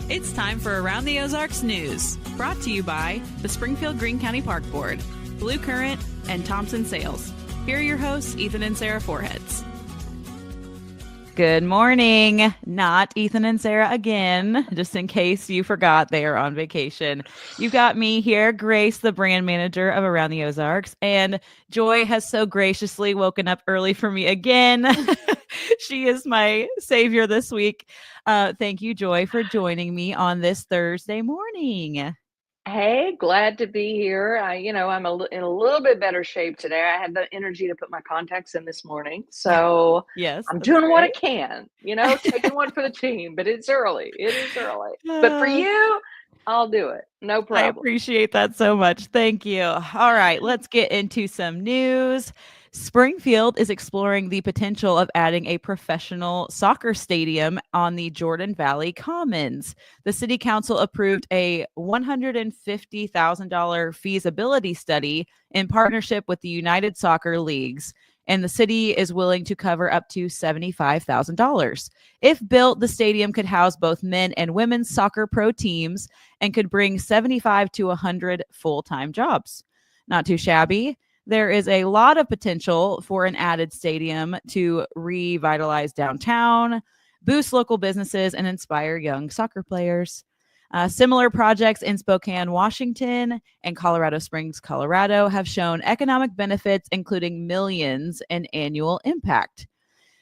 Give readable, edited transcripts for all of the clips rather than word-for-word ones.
It's time for Around the Ozarks News, brought to you by the Springfield-Greene County Park Board, Blue Current, and Thompson Sales. Here are your hosts, Ethan and Sarah Foreheads. Good morning. Not Ethan and Sarah again, just in case you forgot they are on vacation. You've got me here, Grace, the brand manager of Around the Ozarks, and Joy has so graciously woken up early for me again. She is my savior this week. Thank you, Joy, for joining me on this Thursday morning. Hey, glad to be here. I'm in a little bit better shape today. I had the energy to put my contacts in this morning. So yes, I'm doing what I can, taking one for the team, but it's early. It is early. But for you, I'll do it. No problem. I appreciate that so much. Thank you. All right, let's get into some news. Springfield is exploring the potential of adding a professional soccer stadium on the Jordan Valley Commons. The city council approved a $150,000 feasibility study in partnership with the United Soccer Leagues, and the city is willing to cover up to $75,000. If built, the stadium could house both men and women's soccer pro teams and could bring 75 to 100 full-time jobs. Not too shabby. There is a lot of potential for an added stadium to revitalize downtown, boost local businesses, and inspire young soccer players. Similar projects in Spokane, Washington, and Colorado Springs, Colorado, have shown economic benefits, including millions in annual impact.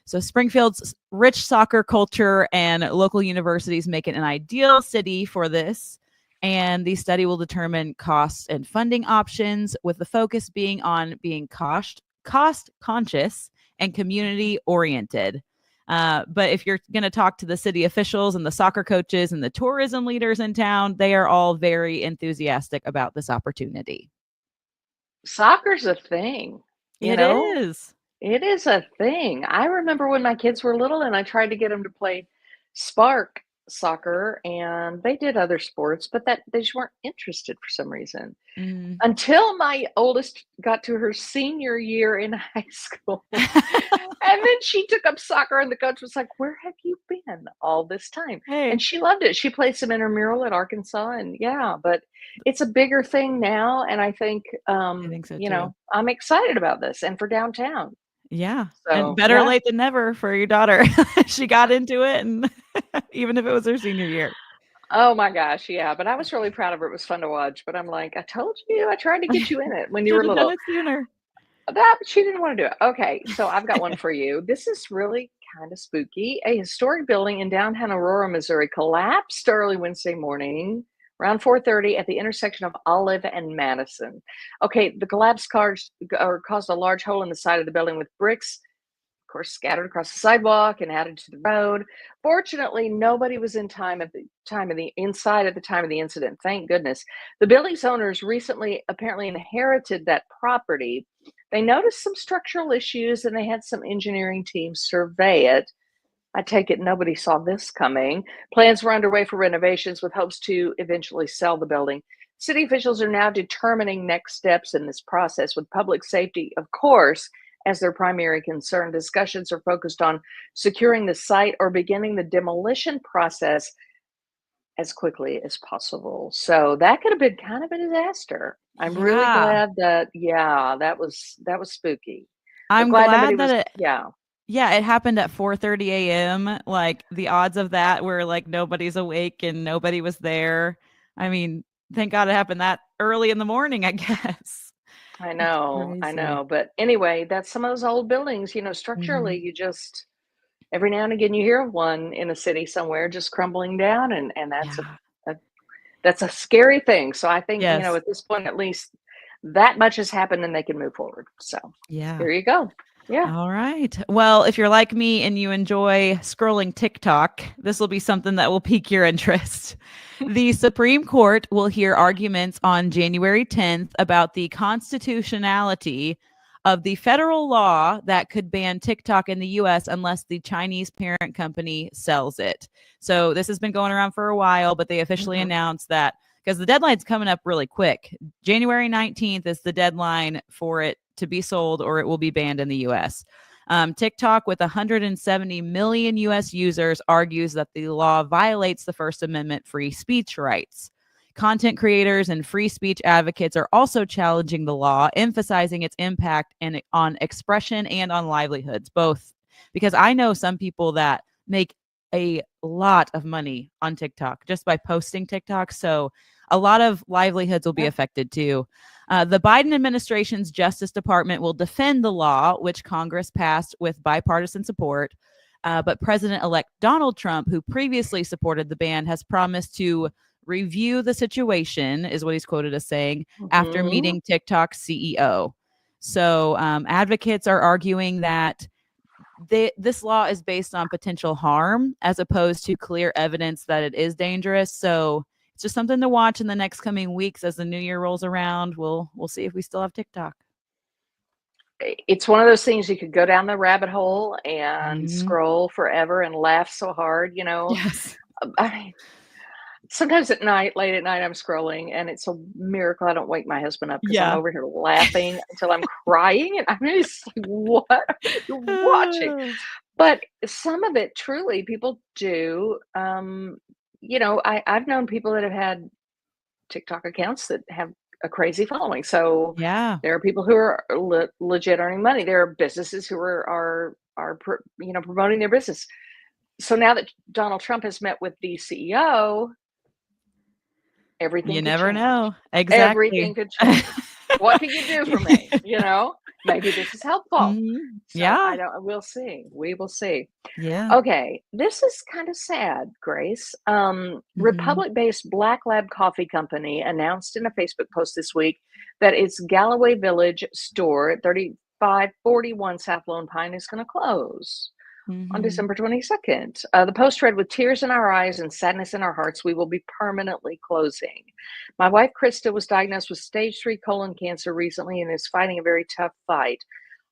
So Springfield's rich soccer culture and local universities make it an ideal city for this. And the study will determine costs and funding options, with the focus being on being cost conscious and community oriented. But if you're going to talk to the city officials and the soccer coaches and the tourism leaders in town, they are all very enthusiastic about this opportunity. Soccer's a thing. It is. It is a thing. I remember when my kids were little and I tried to get them to play Spark soccer, and they did other sports, but they just weren't interested for some reason. Until my oldest got to her senior year in high school. And then she took up soccer, and the coach was like, "Where have you been all this time?" Hey. And she loved it. She played some intramural at Arkansas, and but it's a bigger thing now, and I think so too. I'm excited about this and for downtown. Yeah. So, and better late than never for your daughter. She got into it, and even if it was her senior year. Oh my gosh, yeah. But I was really proud of her. It was fun to watch. But I'm like, I told you, I tried to get you in it when you were little. Done it sooner. She didn't want to do it. Okay, so I've got one for you. This is really kind of spooky. A historic building in downtown Aurora, Missouri collapsed early Wednesday morning around 4:30 at the intersection of Olive and Madison. Okay, the collapse caused a large hole in the side of the building, with bricks, of course, scattered across the sidewalk and added to the road. Fortunately, nobody was inside at the time of the incident. Thank goodness. The building's owners recently apparently inherited that property. They noticed some structural issues, and they had some engineering teams survey it. I take it nobody saw this coming. Plans were underway for renovations, with hopes to eventually sell the building. City officials are now determining next steps in this process, with public safety, of course, as their primary concern. Discussions are focused on securing the site or beginning the demolition process as quickly as possible. So that could have been kind of a disaster. I'm really glad that was spooky. I'm glad that it happened at 4:30 a.m. Like, the odds of that were like nobody's awake and nobody was there. I mean, thank God it happened that early in the morning, I guess. I know. But anyway, that's some of those old buildings, structurally, you just, every now and again, you hear of one in a city somewhere just crumbling down, and that's a scary thing. So I think, at this point, at least that much has happened and they can move forward. So there you go. Yeah. All right. Well, if you're like me and you enjoy scrolling TikTok, this will be something that will pique your interest. The Supreme Court will hear arguments on January 10th about the constitutionality of the federal law that could ban TikTok in the U.S. unless the Chinese parent company sells it. So this has been going around for a while, but they officially announced that, because the deadline's coming up really quick. January 19th is the deadline for it to be sold, or it will be banned in the U.S. TikTok, with 170 million U.S. users, argues that the law violates the First Amendment free speech rights. Content creators and free speech advocates are also challenging the law, emphasizing its impact on expression and on livelihoods, both, because I know some people that make a lot of money on TikTok just by posting TikTok. So a lot of livelihoods will be affected too. The Biden administration's Justice Department will defend the law, which Congress passed with bipartisan support. But President-elect Donald Trump, who previously supported the ban, has promised to review the situation, is what he's quoted as saying, after meeting TikTok's CEO. So advocates are arguing that this law is based on potential harm as opposed to clear evidence that it is dangerous. So it's just something to watch in the next coming weeks as the new year rolls around. We'll see if we still have TikTok. It's one of those things you could go down the rabbit hole and scroll forever and laugh so hard, Yes. I mean, sometimes late at night, I'm scrolling, and it's a miracle I don't wake my husband up because I'm over here laughing until I'm crying, and I'm just like, "What are you watching?" But some of it, truly, people do. I've known people that have had TikTok accounts that have a crazy following. So Yeah. there are people who are legit earning money. There are businesses who are promoting their business. So now that Donald Trump has met with the CEO, everything You could never change. know. Exactly. Everything could change. What can you do for me? Maybe this is helpful. So Yeah. we'll see. We will see. Yeah. Okay, this is kind of sad, Grace. Republic-based Black Lab Coffee Company announced in a Facebook post this week that its Galloway Village store at 3541 South Lone Pine is going to close on December 22nd. The post read, "With tears in our eyes and sadness in our hearts, we will be permanently closing. My wife, Krista, was diagnosed with stage 3 colon cancer recently and is fighting a very tough fight.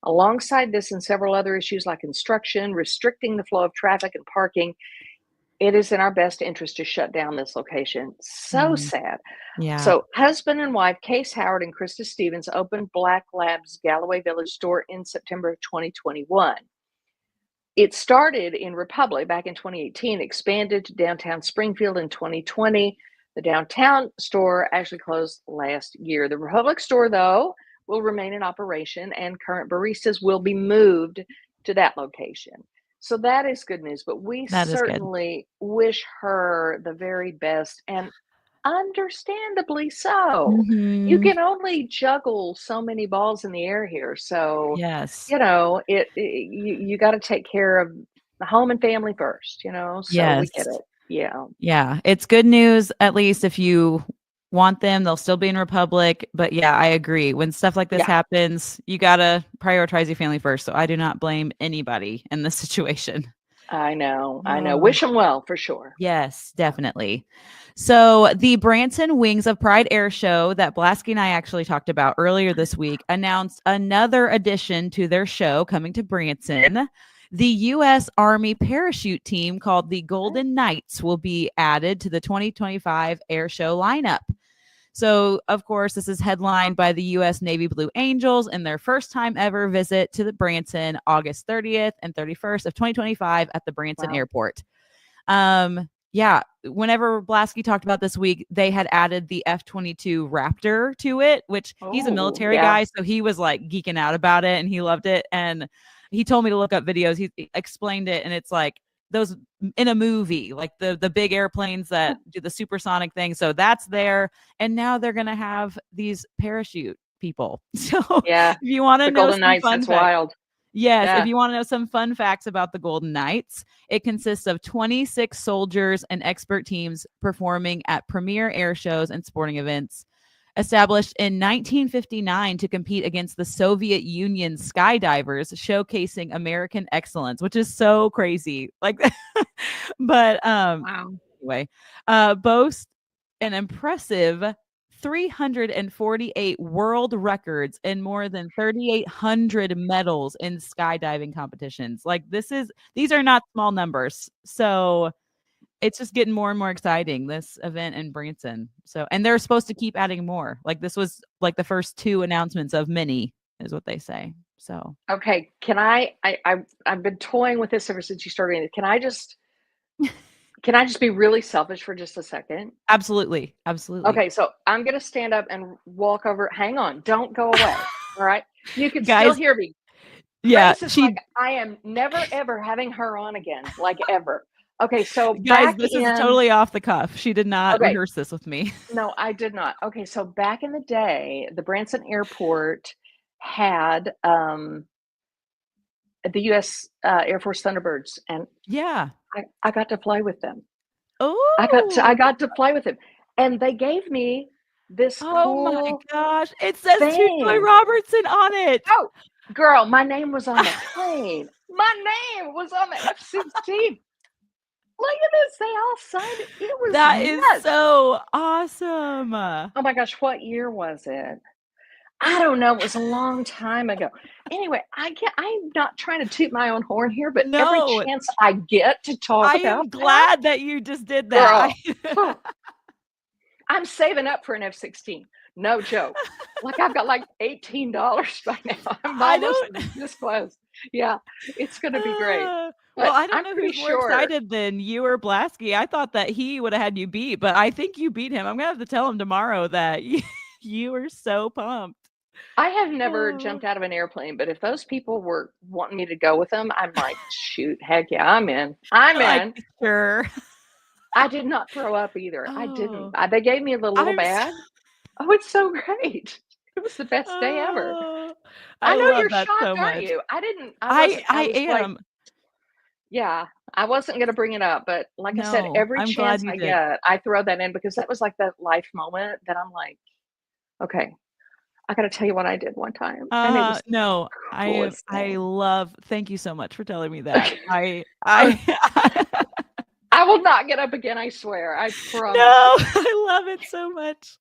Alongside this and several other issues like construction, restricting the flow of traffic and parking, it is in our best interest to shut down this location." So sad. Yeah. So husband and wife, Case Howard and Krista Stevens, opened Black Lab's Galloway Village store in September of 2021. It started in Republic back in 2018, expanded to downtown Springfield in 2020. The downtown store actually closed last year. The Republic store, though, will remain in operation, and current baristas will be moved to that location. So that is good news, but we That is good. certainly wish her the very best, and understandably so. You can only juggle so many balls in the air here. So, Yes. you got to take care of the home and family first, so we get it. Yeah. Yeah. It's good news, at least if you want them, they'll still be in Republic. But yeah, I agree. When stuff like this happens, you got to prioritize your family first. So I do not blame anybody in this situation. I know. Wish them well for sure. Yes, definitely. So the Branson Wings of Pride Air Show that Blasky and I actually talked about earlier this week announced another addition to their show coming to Branson. The U.S. Army parachute team called the Golden Knights will be added to the 2025 air show lineup. So, of course, this is headlined by the U.S. Navy Blue Angels in their first time ever visit to the Branson, August 30th and 31st of 2025 at the Branson Airport. Yeah, whenever Blasky talked about this week, they had added the F-22 Raptor to it, which he's a military guy, so he was like geeking out about it and he loved it. And he told me to look up videos. He explained it, and it's like those in a movie, like the big airplanes that do the supersonic thing. So that's there. And now they're going to have these parachute people. So if you want to know Golden Knights, that's wild. Yes, if you want to know some fun facts about the Golden Knights, it consists of 26 soldiers and expert teams performing at premier air shows and sporting events. Established in 1959 to compete against the Soviet Union skydivers, showcasing American excellence, which is so crazy. Like, but anyway, boast an impressive 348 world records and more than 3,800 medals in skydiving competitions. Like these are not small numbers. So it's just getting more and more exciting, this event in Branson. So, and they're supposed to keep adding more. Like this was like the first 2 announcements of many, is what they say. So Okay, I've been toying with this ever since you started. Can I just be really selfish for just a second? absolutely, absolutely. Okay, so I'm gonna stand up and walk over. Hang on, don't go away. All right. You can still Guys, hear me. yeah, Grace is like, she I am never ever having her on again, like ever. Okay, so guys, back this is in totally off the cuff. She did not okay, rehearse this with me. no, I did not. Okay, so back in the day, the Branson Airport had the US Air Force Thunderbirds, and Yeah. I got to fly with them. I Oh, got to fly with him, and they gave me this oh my cool gosh. It says to Joy thing. Robertson on it. Oh, girl, my name was on the plane. My name was on the F-16. Look at this, they all signed it. It was That is nuts. so awesome. Oh my gosh, what year was it? I don't know, it was a long time ago. Anyway, I'm not trying to toot my own horn here, but every No, chance I get to talk I about am that, glad that you just did that. girl, I'm saving up for an F-16. No joke. Like, I've got, like, $18 by now. I'm I almost don't this close. Yeah, it's gonna be great. well, But I don't I'm know pretty who's more sure excited than you or Blasky. I thought that he would have had you beat, but I think you beat him. I'm gonna have to tell him tomorrow that you were so pumped. I have never Oh, jumped out of an airplane, but if those people were wanting me to go with them, I'm like, "Shoot, heck yeah, I'm in. I'm like in." sure. I did not throw up either. I didn't. Oh, They gave me the little I'm so, bag. Oh, it's so great. It was the best day ever. oh, I I know love you're that shocked, so aren't much. you? I I was like, am. yeah, I wasn't gonna bring it up, but like I said, No, every I'm glad chance you I did. get, I throw that in because that was like that life moment that I'm like, "Okay, I gotta tell you what I did one time," and it was the No, coolest I thing. love thank you so much for telling me that. I I will not get up again, I swear, I no, promise you. I love it so much.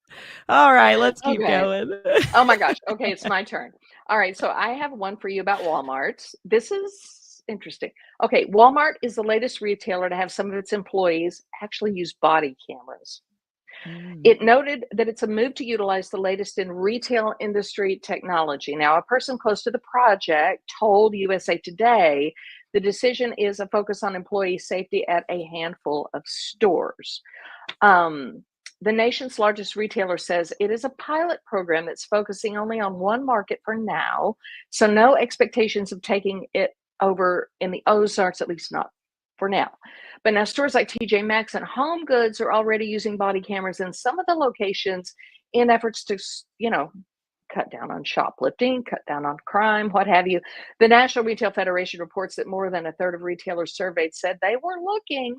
All right, let's keep Okay. going. Oh my gosh, okay, it's my turn. Alright, so I have one for you about Walmart. This is interesting. Okay, Walmart is the latest retailer to have some of its employees actually use body cameras. Mm, It noted that it's a move to utilize the latest in retail industry technology. Now, a person close to the project told USA Today the decision is a focus on employee safety at a handful of stores. The nation's largest retailer says it is a pilot program that's focusing only on one market for now, so no expectations of taking it over in the Ozarks, at least not for now. But now stores like TJ Maxx and Home Goods are already using body cameras in some of the locations in efforts to, cut down on shoplifting, cut down on crime, what have you. The National Retail Federation reports that more than a third of retailers surveyed said they were looking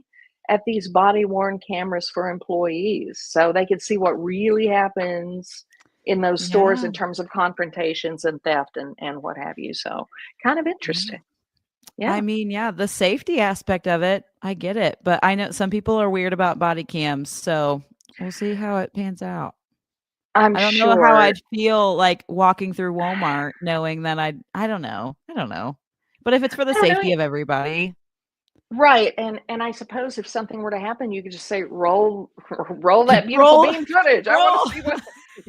at these body worn cameras for employees so they could see what really happens in those stores yeah, in terms of confrontations and theft and what have you. So kind of yeah. interesting. I Yeah, mean, yeah, the safety aspect of it, I get it, but I know some people are weird about body cams, so we'll see how it pans out. I'm I don't know how sure. I'd feel like walking through Walmart knowing that I don't know. I don't know. But if it's for the I don't know. safety of everybody, Right, and I suppose if something were to happen, you could just say, "Roll roll that beautiful roll beam footage. I wanna roll see what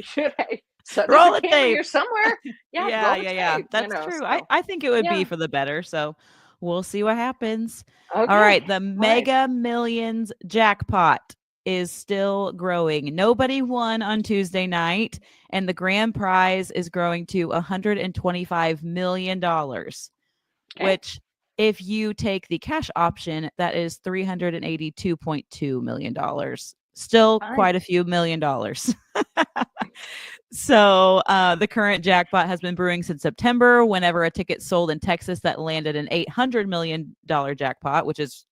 should I so there's a roll the camera tape. here somewhere. Yeah, Yeah, roll the yeah, yeah. tape," That's true. so I think it would be yeah. for the better, so we'll see what happens. All Okay. right, the All right. Mega Millions jackpot is still growing. Nobody won on Tuesday night, and the grand prize is growing to $125 million, Okay. which if you take the cash option, that is $382.2 million. Still Fine. quite a few $1,000,000. So the current jackpot has been brewing since September, whenever a ticket sold in Texas that landed an $800 million jackpot, which is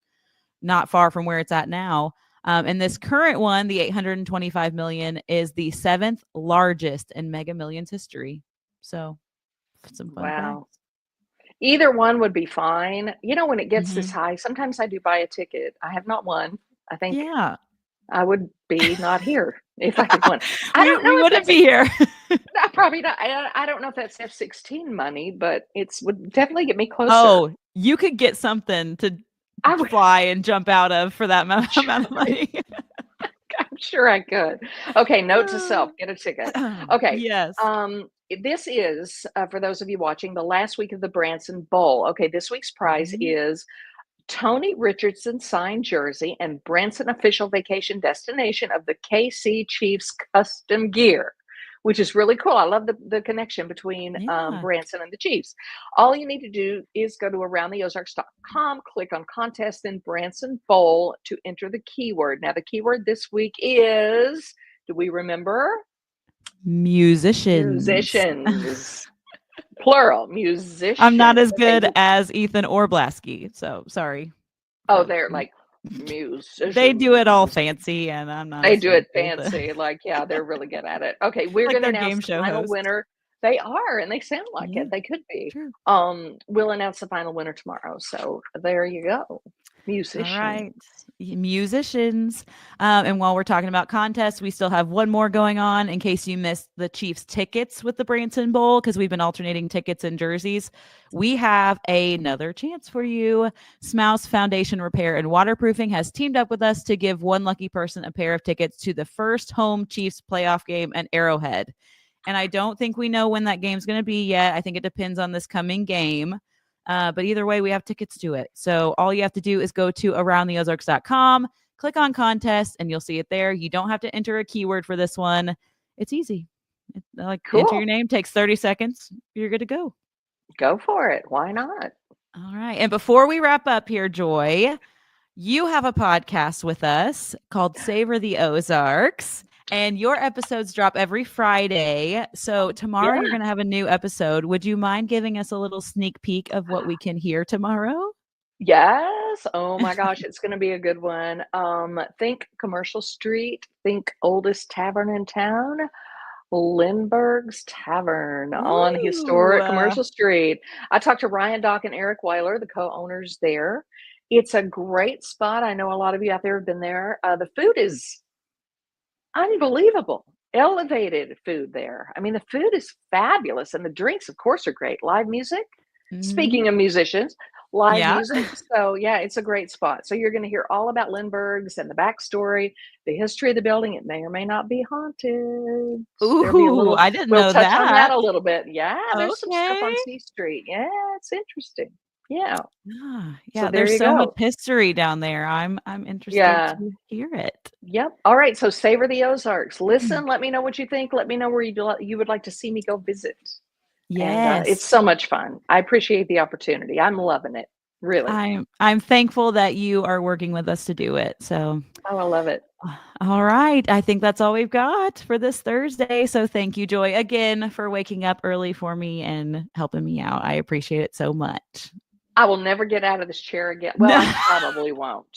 not far from where it's at now. And this current one, the 825 million, is the seventh largest in Mega Millions history. So some fun Wow. facts. Either one would be fine. When it gets this Hmm. high, sometimes I do buy a ticket. I have not won. I think Yeah, I would be not here if I had won. I don't we know if wouldn't that's be here. no, probably not. I don't know if that's F-16 money, but it's would definitely get me closer. Oh, you could get something to I would fly and jump out of for that amount of money. I'm sure I could. Okay, note to self, get a ticket. Okay. Yes. Um, this is, for those of you watching, the last week of the Branson Bowl. Okay, this week's prize Mhm. is Tony Richardson signed jersey and Branson official vacation destination of the KC Chiefs custom gear, which is really cool. I love the connection between Yeah. Branson and the Chiefs. All you need to do is go to aroundtheozarks.com, click on contest, then Branson Bowl to enter the keyword. Now, the keyword this week is, do we remember? Musicians. Musicians. Plural, I'm not musicians. as Okay. good as Ethan or Blasky, so sorry. Oh, So they're like they do it all musicians. fancy, and I'm not They as do it fancy as the fancy. Like, yeah, they're really good at it. Okay, we're like gonna their announce game the show final host. winner. They are, and they sound like Yeah, it. They could be. true. We'll announce the final winner tomorrow. So there you go. All Musician. right. Musicians. And while we're talking about contests, we still have one more going on in case you missed the Chiefs tickets with the Branson Bowl, because we've been alternating tickets and jerseys. We have another chance for you. Smouse Foundation Repair and Waterproofing has teamed up with us to give one lucky person a pair of tickets to the first home Chiefs playoff game at Arrowhead. And I don't think we know when that game's going to be yet. I think it depends on this coming game. But either way, we have tickets to it. So all you have to do is go to aroundtheozarks.com, click on contest, and you'll see it there. You don't have to enter a keyword for this one. It's easy. Like enter your Cool. name, takes 30 seconds. You're good to go. Go for it. Why not? All right. And before we wrap up here, Joy, you have a podcast with us called Savor the Ozarks, and your episodes drop every Friday. So tomorrow Yeah. you're going to have a new episode. Would you mind giving us a little sneak peek of what we can hear tomorrow? Yes. Oh my gosh, it's gonna be a good one. Think Commercial Street, think oldest tavern in town. Lindbergh's Tavern on Ooh. historic Commercial Street. I talked to Ryan Dock and Eric Weiler, the co-owners there. It's a great spot. I know a lot of you out there have been there. The food is unbelievable. Elevated food there. I mean, the food is fabulous, and the drinks, of course, are great. Live music. Mhm. Speaking of musicians, live Yeah. music. So, yeah, it's a great spot. So, you're going to hear all about Lindbergh's and the backstory, the history of the building. It may or may not be haunted. There'll be a Ooh, little, I didn't we'll know touch on that that. a little bit. Yeah, there's some stuff Okay. on C Street. Yeah, it's interesting. Yeah. So, Yeah, there there's you so much go. history down there. I'm interested Yeah. to hear it. Yep. All right. So, savor the Ozarks. Listen, let me know what you think. Let me know where you would like to see me go visit. And it's Yes. so much fun. I appreciate the opportunity. I'm loving it. Really. I'm thankful that you are working with us to do it. So, Oh, I love it. all right. I think that's all we've got for this Thursday. So, thank you, Joy, again for waking up early for me and helping me out. I appreciate it so much. I will never get out of this chair again. Well, I probably won't.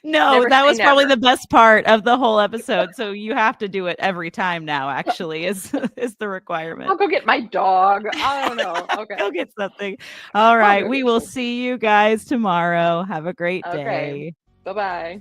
No, Never that say was probably never. the best part of the whole episode. So you have to do it every time now, actually, is is the requirement. I'll go get my dog. I don't know. Okay. Go get something. All I'll right. go We get will something. see you guys tomorrow. Have a great Okay. day. Bye bye.